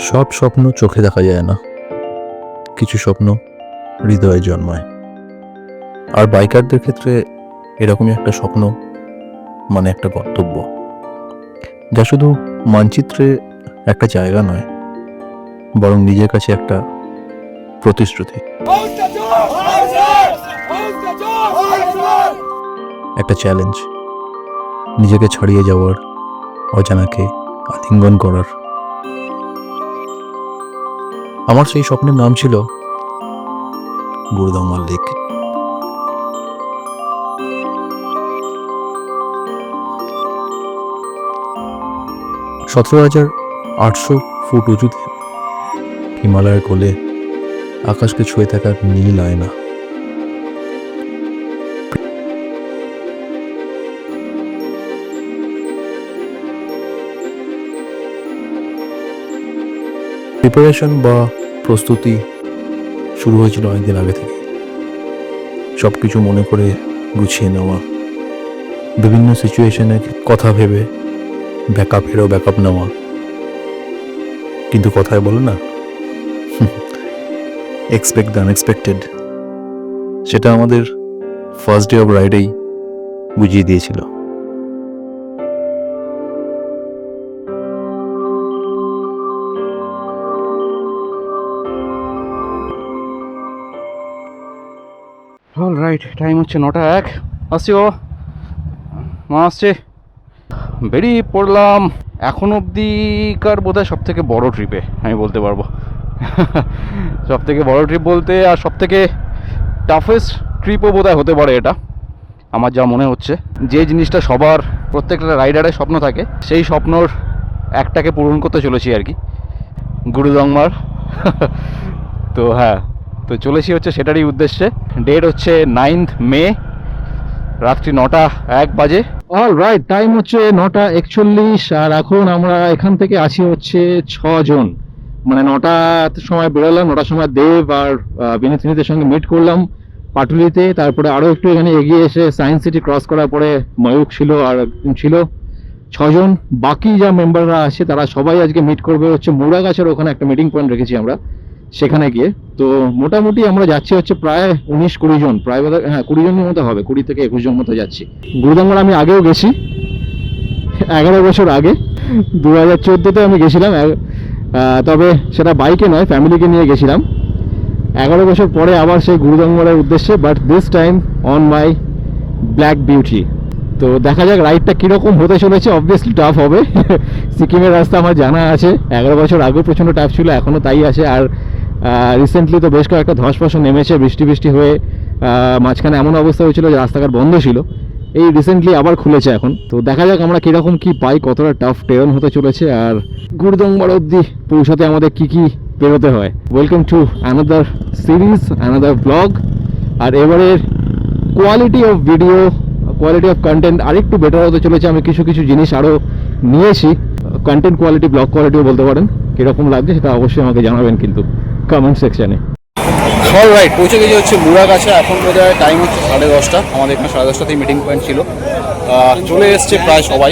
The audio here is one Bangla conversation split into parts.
সব স্বপ্ন চোখে দেখা যায় না, কিছু স্বপ্ন হৃদয়ে জন্মায়। আর বাইকারদের ক্ষেত্রে এরকমই একটা স্বপ্ন মানে একটা গন্তব্য, যা শুধু মানচিত্রে একটা জায়গা নয়, বরং নিজের কাছে একটা প্রতিশ্রুতি, একটা চ্যালেঞ্জ, নিজেকে ছাড়িয়ে যাওয়ার, অজানাকে আলিঙ্গন করার। আমার সেই স্বপ্নের নাম ছিল গুরুদং মল্লিক। (17,800 ফুট উঁচুতে হিমালয়ের কোলে আকাশকে ছুঁয়ে থাকা নীল আয়না। প্রিপারেশন বা প্রস্তুতি শুরু হয়েছিল অনেকদিন আগে থেকে। সবকিছু মনে করে গুছিয়ে নেওয়া, বিভিন্ন সিচুয়েশনে কথা ভেবে ব্যাকআপ নেওয়া। কিন্তু কথায় বলো না, এক্সপেক্ট দ্য আনএক্সপেক্টেড, সেটা আমাদের ফার্স্ট ডে অফ রাইডেই বুঝিয়ে দিয়েছিল। অলরাইট, টাইম হচ্ছে 9:01। আসছি ও মা আসছে, বেরিয়ে পড়লাম। এখন অবধিকার বোধহয় সব থেকে বড়ো ট্রিপে আমি বলতে পারবো। সব থেকে বড়ো ট্রিপ বলতে আর সব থেকে টাফেস্ট ট্রিপও বোধহয় হতে পারে এটা, আমার যা মনে হচ্ছে। যে জিনিসটা সবার, প্রত্যেকটা রাইডারের স্বপ্ন থাকে, সেই স্বপ্নর একটাকে পূরণ করতে চলেছি আর কি, গুরুদংমার। তো হ্যাঁ, তো চলেছি হচ্ছে সেটারই উদ্দেশ্যে। ডেট হচ্ছে 9th মে, রাত্রি 9:01 বাজে। অলরাইট, টাইম হচ্ছে 9:41। আর এখন আমরা এখান থেকে আছি হচ্ছে 6 জন, মানে 9টার সময় বেরোলাম। 9টার সময় দেব আর বিনীতের সঙ্গে মিট করলাম পাটুলিতে। তারপরে আরও একটু এখানে এগিয়ে এসে সায়েন্স সিটি ক্রস করার পরে ময়ূক ছিল আর ছিল 6 জন। বাকি যা মেম্বাররা আছে তারা সবাই আজকে মিট করবে হচ্ছে মুড়াগাছের ওখানে, একটা মিটিং পয়েন্ট রেখেছি আমরা সেখানে গিয়ে। তো মোটামুটি আমরা যাচ্ছি হচ্ছে প্রায় 19-20 জন, প্রায় হ্যাঁ 20 জনের মতো হবে, 20 থেকে 21 জন মতো যাচ্ছি। গুরুদংমার আমি আগেও গেছি, 11 বছর আগে, 2014-তে আমি গেছিলাম। তবে সেটা বাইকে নয়, ফ্যামিলিকে নিয়ে গেছিলাম। 11 বছর পরে আবার সেই গুরুদংমারের উদ্দেশ্যে, but this time on my black beauty. তো দেখা যাক রাইডটা কীরকম হতে চলেছে। অবভিয়াসলি টাফ হবে, সিকিমের রাস্তা আমার জানা আছে, 11 বছর আগেও প্রচণ্ড টাফ ছিল, এখনও তাই আছে। আর রিসেন্টলি তো বেশ কয়েকটা ধসফসও নেমেছে, বৃষ্টি হয়ে মাঝখানে এমন অবস্থা হয়েছিল যে রাস্তাঘাট বন্ধ ছিল। এই রিসেন্টলি আবার খুলেছে এখন। তো দেখা যাক আমরা কীরকম কী পাই, কতটা টাফ টেরন হতে চলেছে, আর গুরুদংমার অবধি পৌঁছাতে আমাদের কী কী পেরোতে হয়। Welcome to another series, another blog. আর এবারের quality of video, quality of content আরেকটু বেটার হতে চলেছে। আমি কিছু জিনিস আরও নিয়েছি, কন্টেন্ট কোয়ালিটি, ব্লগ কোয়ালিটিও বলতে পারেন। কীরকম লাগছে সেটা অবশ্যই আমাকে জানাবেন কিন্তু কমেন্ট সেকশানে। অলরাইট, পৌঁছে গেছি হচ্ছে মুড়াগাছা। এখন বোধহয় টাইম হচ্ছে 10:30। আমাদের এখানে 10:30তেই মিটিং পয়েন্ট ছিল। চলে এসছে প্রায় সবাই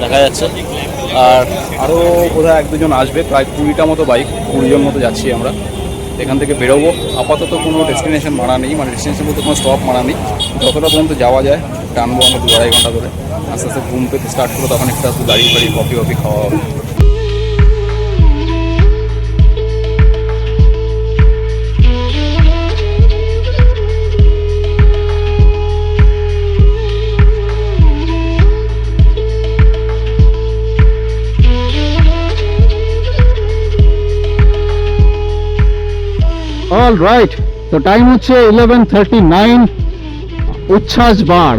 দেখা যাচ্ছে, আর আরও বোধহয় 1-2 জন আসবে। প্রায় 20টা মতো বাইক, 20 জন মতো যাচ্ছি আমরা। এখান থেকে বেরোবো। আপাতত কোনো ডেস্টিনেশন মারা নেই, মানে ডেস্টিনেশন বলতে কোনো স্টপ মারা নেই। যতটা পর্যন্ত যাওয়া যায় টানবো আমরা 2-2.5 ঘন্টা ধরে। আস্তে আস্তে ঘুম পেতে স্টার্ট করবো, তখন একটু দাঁড়িয়ে কফি খাওয়া হবে। অলরাইট, তো টাইম হচ্ছে 11:39। উচ্ছ্বাস বার,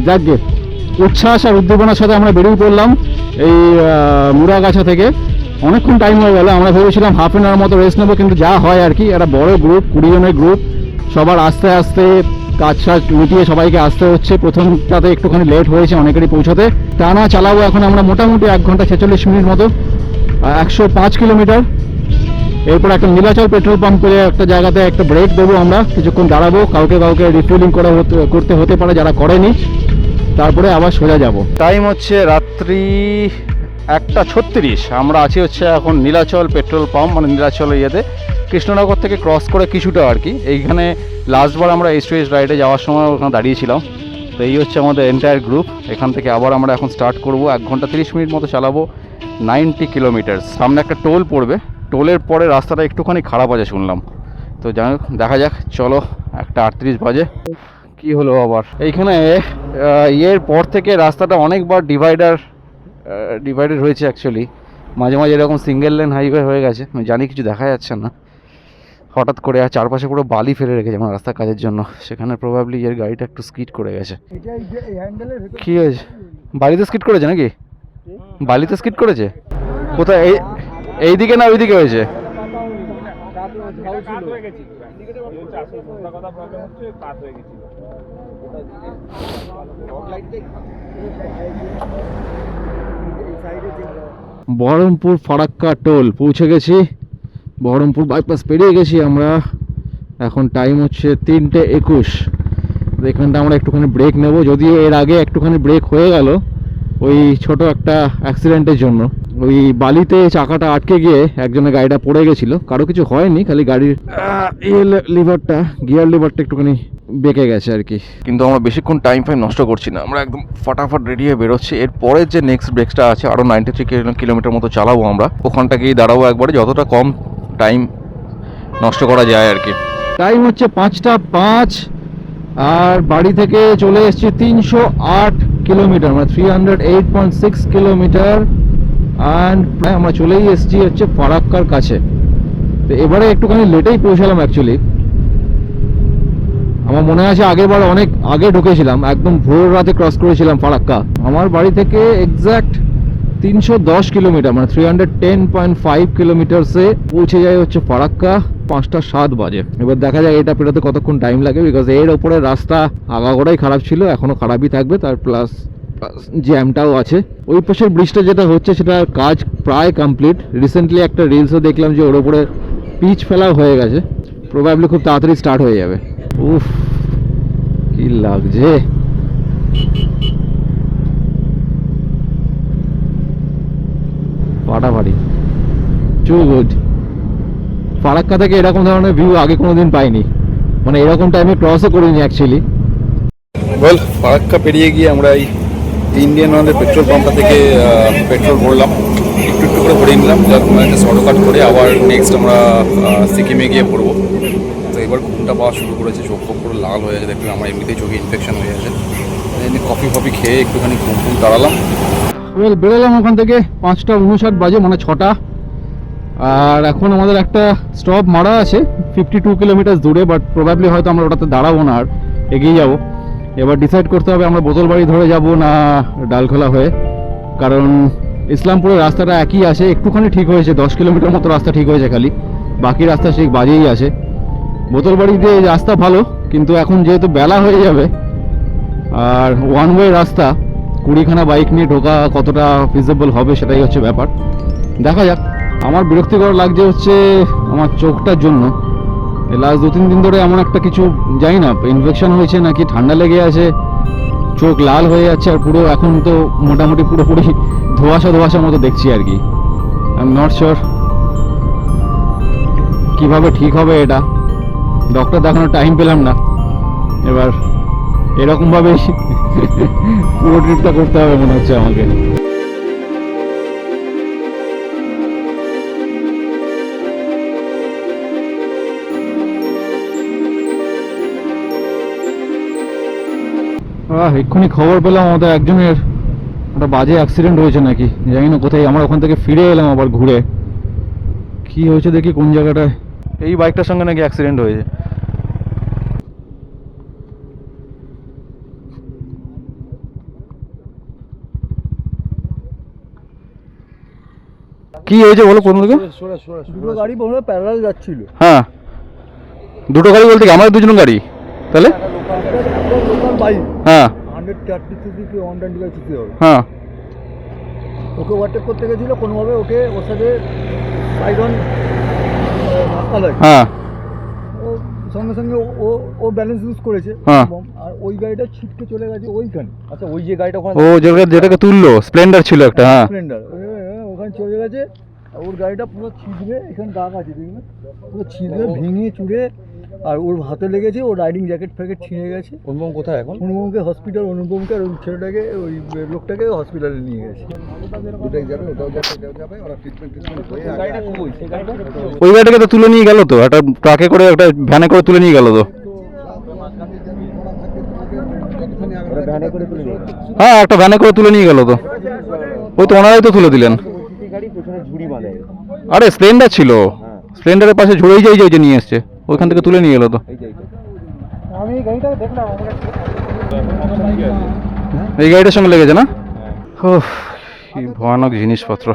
যাকে উচ্ছ্বাস আর উদ্দীপনার সাথে আমরা বেরিয়ে পড়লাম এই মুড়াগাছা থেকে। অনেকক্ষণ টাইম হয়ে গেল। আমরা ভেবেছিলাম হাফ অ্যান আওয়ার মতো রেস্ট নেবো, কিন্তু যা হয় আর কি, একটা বড় গ্রুপ, 20 জনের গ্রুপ, সবার আস্তে আস্তে কাজ মিটিয়ে সবাইকে আসতে হচ্ছে। প্রথমটাতে একটুখানি লেট হয়েছে অনেকেরই পৌঁছতে। টানা চালাবো এখন আমরা মোটামুটি 1 ঘন্টা 46 মিনিট মতো, 105 কিলোমিটার। এরপর একটা নীলাচল পেট্রোল পাম্পে একটা জায়গাতে একটা ব্রেক দেবো আমরা, কিছুক্ষণ দাঁড়াবো, কাউকে রিফিলিং করতে হতে পারে যারা করেনি, তারপরে আবার সোজা যাব। টাইম হচ্ছে রাত্রি 1:36। আমরা আছি হচ্ছে এখন নীলাচল পেট্রোল পাম্প, মানে নীলাচল ইয়েতে কৃষ্ণনগর থেকে ক্রস করে কিছুটা আর কি। এইখানে লাস্টবার আমরা এইচ টু এইচ রাইডে যাওয়ার সময় ওখানে দাঁড়িয়েছিলাম। তো এই হচ্ছে আমাদের এন্টায়ার গ্রুপ। এখান থেকে আবার আমরা এখন স্টার্ট করব। 1 ঘন্টা 30 মিনিট মতো চালাবো, 90 কিলোমিটার। সামনে একটা টোল পড়বে, টোলের পরে রাস্তাটা একটুখানি খারাপ আছে শুনলাম। তো যাই হোক, দেখা যাক। চলো, 1:38 বাজে। কি হলো আবার এইখানে ইয়ের পর থেকে রাস্তাটা অনেকবার ডিভাইডেড হয়েছে অ্যাকচুয়ালি। মাঝে মাঝে এরকম সিঙ্গেল লেন হাইওয়ে হয়ে গেছে, আমি জানি কিছু দেখা যাচ্ছে না হঠাৎ করে। আর চারপাশে পুরো বালি ফেলে রেখেছে মানে রাস্তার কাজের জন্য। সেখানে প্রবাবলি এর গাড়িটা একটু স্কিড করে গেছে। কি হয়েছে? বালিতে স্কিড করেছে নাকি? বালিতে স্কিড করেছে? কোথায়? এই দিকে না ওইদিকে হয়েছে? বহরমপুর ফারাক্কা টোল পৌঁছে গেছি। বহরমপুর বাইপাস পেরিয়ে গেছি আমরা। এখন টাইম হচ্ছে 3:21। এখানটা আমরা একটুখানি ব্রেক নেব, যদিও এর আগে একটুখানি ব্রেক হয়ে গেল ওই ছোট একটা অ্যাক্সিডেন্টের জন্য। ওই বালিতে চাকাটা আটকে গিয়ে একজনের গাড়িটা পড়ে গেছিলো, কারো কিছু হয়নি, খালি গাড়ির গিয়ার লিভারটা একটুখানি বেঁকে গেছে আর কি। কিন্তু আমরা বেশিক্ষণ টাইম নষ্ট করছি না, আমরা একদম ফটাফট রেডি হয়ে বেরোচ্ছি। এরপরে যে নেক্সট ব্রেকটা আছে আরও 93 কিলোমিটার মতো চালাবো আমরা, ওখানটা গিয়ে দাঁড়াবো একবারে, যতটা কম টাইম নষ্ট করা যায় আর কি। টাইম হচ্ছে 5:05 আর বাড়ি থেকে চলে এসেছি 308 কিলোমিটার, মানে 308.6 কিলোমিটার। অ্যান্ড প্রায় আমরা চলেই এসেছি হচ্ছে ফারাক্কার কাছে। তো এবারে একটুখানি লেটেই পৌঁছালাম অ্যাকচুয়ালি। আমার মনে আছে আগেরবার অনেক আগে ঢুকেছিলাম, একদম ভোর রাতে ক্রস করেছিলাম ফারাক্কা। আমার বাড়ি থেকে এক্স্যাক্ট 310 কিলোমিটার, মানে 310.5 কিলোমিটারসে পৌঁছে যায় হচ্ছে ফারাক্কা। 5:07 বাজে। এবার দেখা যায় এটা পেরোতে কতক্ষণ টাইম লাগে, বিকজ এর ওপরে রাস্তা আগাগোড়াই খারাপ ছিল, এখনো খারাপই থাকবে। তার প্লাস জ্যামটাও আছে। ওই পাশের ব্রিজটা যেটা হচ্ছে সেটার কাজ প্রায় কমপ্লিট। রিসেন্টলি একটা রিলসও দেখলাম যে ওর ওপরে পিচ ফেলা হয়ে গেছে, প্রবাবলি খুব তাড়াতাড়ি স্টার্ট হয়ে যাবে। উফ, কি লাগছে! ফাটাফাটি, টু গুড। ফারাক্কা থেকে এরকম ধরনের ভিউ আগে কোনোদিন পাইনি, মানে এরকম টাইমে ক্রসও করিনি অ্যাকচুয়ালি। ওয়েল, ফারাক্কা পেরিয়ে গিয়ে আমরা এই ইন্ডিয়ান অয়েলের পেট্রোল পাম্পটা থেকে পেট্রোল ভরলাম, একটু একটু করে ভরে নিলাম, যার একটা শর্টকাট করে আবার নেক্সট আমরা সিকিমে গিয়ে ভরবো। তো এবার ঘুমটা পাওয়া শুরু করেছে, চোখ ফোক পুরো লাল হয়ে গেছে, দেখবেন আমার এমনিতেই চোখে ইনফেকশন হয়ে গেছে। কফি খেয়ে একটুখানি ঘুম দাঁড়ালাম। ওয়েল, বেরোলাম ওখান থেকে 5:59 বাজে, মানে 6টা। আর এখন আমাদের একটা স্টপ মারা আছে 52 কিলোমিটার দূরে, বাট প্রবাবলি হয়তো আমরা ওটাতে দাঁড়াবো না, আর এগিয়ে যাব। এবার ডিসাইড করতে হবে আমরা বোতলবাড়ি ধরে যাব না ডালখোলা হয়ে, কারণ ইসলামপুরের রাস্তাটা একই আছে, একটুখানি ঠিক হয়েছে, 10 কিলোমিটার মতো রাস্তা ঠিক হয়েছে খালি, বাকি রাস্তা সেই বাজেই আছে। বোতলবাড়ি দিয়ে রাস্তা ভালো, কিন্তু এখন যেহেতু বেলা হয়ে যাবে আর ওয়ান ওয়ে রাস্তা, 20খানা বাইক নিয়ে ঢোকা কতটা ফিজিবল হবে সেটাই হচ্ছে ব্যাপার। দেখা যাক। আমার বিরক্তিকর লাগছে হচ্ছে আমার চোখটার জন্য। লাস্ট 2-3 দিন ধরে এমন একটা কিছু, জানি না ইনফেকশন হয়েছে নাকি ঠান্ডা লেগে আছে, চোখ লাল হয়ে যাচ্ছে। আর পুরো এখন তো মোটামুটি পুরোপুরি ধোঁয়াশার মতো দেখছি আর কি। আই এম নট শিওর কীভাবে ঠিক হবে এটা। ডক্টর দেখানোর টাইম পেলাম না, এবার এরকমভাবে পুরো ট্রিপটা করতে হবে মনে হচ্ছে আমাকে। এক্ষুনি খবর পেলাম আমাদের একজনের একটা বাজে অ্যাক্সিডেন্ট হয়েছে নাকি, জানি না কোথায়। আমরা ওখান থেকে ফিরে এলাম আবার ঘুরে, কি হয়েছে দেখি কোন জায়গাটায়। এই বাইকটার সঙ্গে নাকি অ্যাক্সিডেন্ট হয়েছে। কি হয়েছে বলো, কোন দিকে? দুটো গাড়ি বন্ধুরা প্যারালাল যাচ্ছিল। হ্যাঁ, দুটো গাড়ি বলতে কি আমাদের দুজন গাড়ি তাহলে? লোকাল বাইক, হ্যাঁ 130 সিসি কি 125 সিসি হবে। হ্যাঁ, ওকে ওভারটেক করতে গেছিল, কোনোভাবে ওকে ওর সাথে সাইড অন ধাক্কা লাগে। হ্যাঁ, ও সঙ্গে সঙ্গে ও ব্যালেন্স লুজ করেছে। হ্যাঁ। আর ওই গাড়িটা ছিটকে চলে গেছে ওইখানে। আচ্ছা, ওই যে গাড়িটা ওখানে, ও যেটাকে তুললো স্প্লেন্ডার ছিল একটা। হ্যাঁ, স্প্লেন্ডার, এখানে চলে গেছে, আর ওর গাড়িটা পুরো ছিঁড়বে, এখানে দাগ আছে দেখবেন, পুরো ছিঁড়বে ভেঙে চুড়ে, আর ওর হাতে লেগেছে, ওর রাইডিং জ্যাকেট ফ্যাকেট ছিঁড়ে গেছে। অনুপম কোথায় এখন? অনুপমকে হসপিটাল, অনুপমকে আর ওই ছেলেটাকে, ওই লোকটাকে হসপিটালে নিয়ে গেছে। ওটাই যাবে, ওটাও যাবে, ওরা ট্রিটমেন্ট হয়ে ওই গাড়িটাকে তো তুলে নিয়ে গেল তো, একটা ট্রাকে করে, একটা ভ্যানে করে তুলে নিয়ে গেল তো। হ্যাঁ, একটা ভ্যানে করে তুলে নিয়ে গেল তো, ওই তো ওনারাই তো তুলে দিলেন। আরে স্প্লেন্ডার ছিল, স্প্লেন্ডারের পাশে ঝুড়েই যাই যে নিয়ে এসছে, ওইখান থেকে তুলে নিয়ে গেল তো। আমি এই গাড়িটাকে দেখলাম, এই গাড়িটার সঙ্গে লেগেছে না? ওহ, কি ভয়ানক জিনিসপত্র।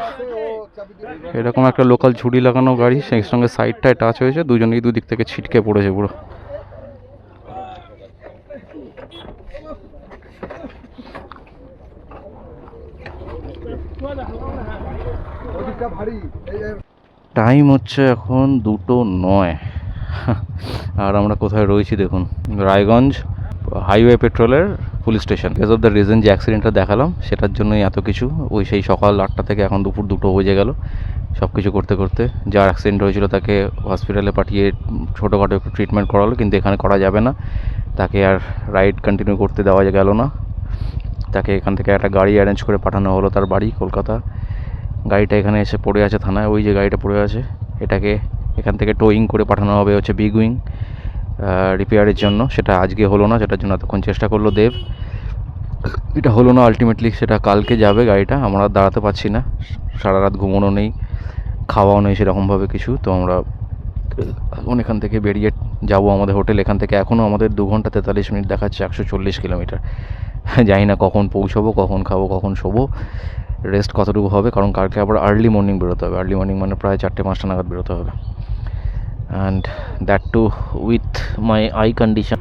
এরকম একটা লোকাল ঝুড়ি লাগানো গাড়ি, সেই সঙ্গে সাইডটায় টাচ হয়েছে, দুজনেই দুদিক থেকে ছিটকে পড়েছে পুরো। টাইম হচ্ছে এখন 2:09, আর আমরা কোথায় রয়েছি দেখুন, রায়গঞ্জ হাইওয়ে পেট্রোলের police station. Because of the reason যে অ্যাক্সিডেন্টটা দেখালাম, সেটার জন্যই এত কিছু। ওই সেই সকাল 8টা থেকে এখন দুপুর 2টো বেজে গেল, সব কিছু করতে করতে। যার অ্যাক্সিডেন্ট হয়েছিল তাকে হসপিটালে পাঠিয়ে ছোটোখাটো একটু ট্রিটমেন্ট করালো, কিন্তু এখানে করা যাবে না, তাকে আর রাইড কন্টিনিউ করতে দেওয়া গেল না। তাকে এখান থেকে একটা গাড়ি অ্যারেঞ্জ করে পাঠানো হলো তার বাড়ি কলকাতা। গাড়িটা এখানে এসে পড়ে আছে থানায়, ওই যে গাড়িটা পড়ে আছে, এটাকে এখান থেকে টোয়িং করে পাঠানো হবে হচ্ছে বিগ উইং রিপেয়ারের জন্য। সেটা আজকে হলো না, যেটার জন্য এতক্ষণ চেষ্টা করলো দেব, এটা হলো না আলটিমেটলি। সেটা কালকে যাবে গাড়িটা। আমরা দাঁড়াতে পারছি না, সারা রাত ঘুমোনো নেই, খাওয়াও নেই সেরকমভাবে কিছু। তো আমরা এখন এখান থেকে বেরিয়ে যাব আমাদের হোটেল। এখান থেকে এখনও আমাদের 2 ঘন্টা 43 মিনিট দেখাচ্ছে, 140 কিলোমিটার। জানি না কখন পৌঁছবো, কখন খাবো, কখন শোবো, রেস্ট কতটুকু হবে, কারণ কালকে আবার আর্লি মর্নিং বেরোতে হবে। আর্লি মর্নিং মানে প্রায় 4টে-5টা নাগাদ বেরোতে হবে, and that too with my eye condition.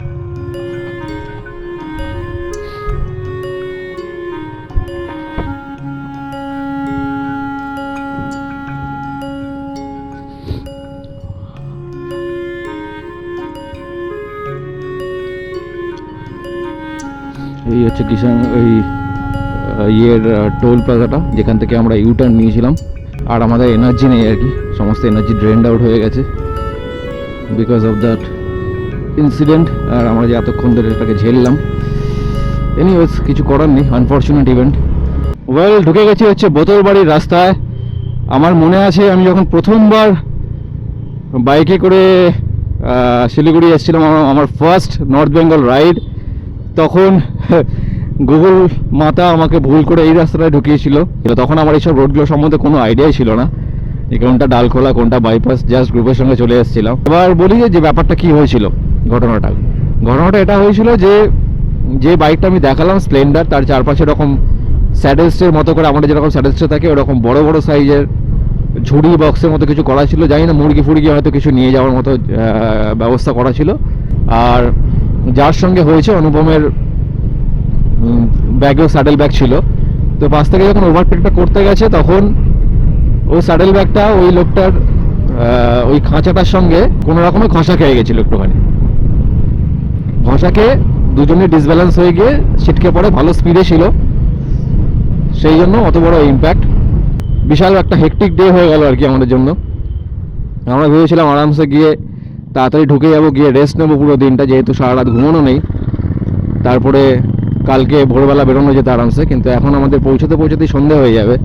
এই হচ্ছে কিষান ওই ইয়ের টোল প্লাজাটা, যেখান থেকে আমরা ইউটার্ন নিয়েছিলাম। আর আমাদের এনার্জি নেই আর কি, সমস্ত এনার্জি ড্রেন্ড আউট হয়ে গেছে বিকজ অফ দ্যাট ইনসিডেন্ট। আর আমরা যে এতক্ষণ ধরে এটাকে ঝেললাম, এনিওয়েজ কিছু করার নেই, আনফর্চুনেট ইভেন্ট। ওয়েল, ঢুকে গেছি হচ্ছে বোতলবাড়ির রাস্তায়। আমার মনে আছে আমি যখন প্রথমবার বাইকে করে শিলিগুড়ি এসেছিলাম, আমার ফার্স্ট নর্থ বেঙ্গল রাইড, তখন গুগল মাতা আমাকে ভুল করে এই রাস্তাটায় ঢুকিয়েছিল। তখন আমার এইসব রোডগুলো সম্বন্ধে কোনো আইডিয়াই ছিল না, যে কোনটা ডালখোলা কোনটা বাইপাস, জাস্ট গ্রুপের সঙ্গে চলে এসেছিলাম। এবার বলি যে ব্যাপারটা কি হয়েছিল। ঘটনাটা এটা হয়েছিল যে বাইকটা আমি দেখালাম স্প্লেন্ডার, তার চারপাশে এরকম স্যাডেলসের মতো করে, আমাদের যেরকম স্যাডেলসে থাকে ওরকম বড় বড় সাইজের ঝুড়ি বক্সের মতো কিছু করা ছিল। জানি না মুরগি ফুরগি হয়তো কিছু নিয়ে যাওয়ার মতো ব্যবস্থা করা ছিল। আর যার সঙ্গে হয়েছে অনুপমের ব্যাগেও স্যাডেল ব্যাগ ছিল। তো পাশ থেকে যখন ওভারটেকটা করতে গেছে, তখন ওই স্যাডেল ব্যাগটা ওই লোকটার ওই খাঁচাটার সঙ্গে কোনো রকমের ঘষা খেয়ে গেছিল একটুখানি। ঘষাকে দুজনে ডিসব্যালেন্স হয়ে গিয়ে ছিটকে পড়ে, ভালো স্পিডে ছিল, সেই জন্য অত বড় ইম্প্যাক্ট। বিশাল একটা হেকটিক ডে হয়ে গেল আর কি আমাদের জন্য। আমরা ভেবেছিলাম আরামসে গিয়ে তাড়াতাড়ি ঢুকে যাবো, গিয়ে রেস্ট নেবো পুরো দিনটা, যেহেতু সারা রাত ঘুমানো নেই, তারপরে কালকে ভোরবেলা বেরোনো যেত আরামসে। কিন্তু এখন আমাদের পৌঁছতেই সন্ধে হয়ে যাবে।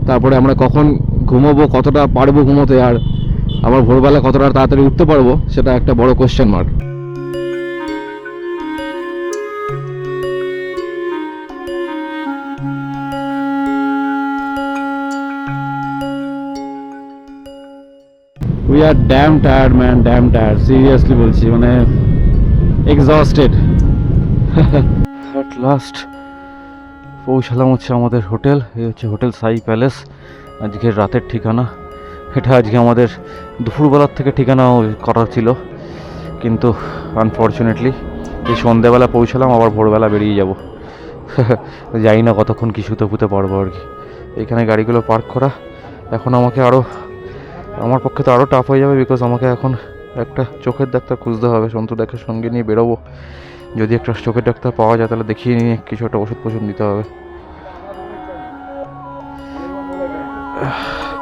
তারপরে আমরা কখন ঘুমোবো, কতটা পারবো ঘুমোতে, আর আবার ভোরবেলা কতটা তাড়াতাড়ি উঠতে পারবো, সেটা একটা বড় question mark. We are damn tired man, damn tired, seriously বলছি, মানে exhausted. At last পৌঁছালাম হচ্ছে আমাদের হোটেল। এই হচ্ছে হোটেল সাই প্যালেস, আজকের রাতের ঠিকানা। এটা আজকে আমাদের দুপুরবেলার থেকে ঠিকানা করা ছিল, কিন্তু আনফর্চুনেটলি এই সন্ধ্যেবেলা পৌঁছালাম, আবার ভোরবেলা বেরিয়ে যাব। জানি না কতক্ষণ কি শুতে পারবো আর কি। এখানে গাড়িগুলো পার্ক করা এখন আমার পক্ষে তো আরও টাফ হয়ে যাবে, বিকজ আমাকে এখন একটা চোখের ডাক্তার খুঁজতে হবে। সন্তুদাকে সঙ্গে নিয়ে বেরোবো, যদি একটা চোখের ডাক্তার পাওয়া যায় তাহলে দেখিয়ে নিয়ে কিছু একটা ওষুধ দিতে হবে। আহ,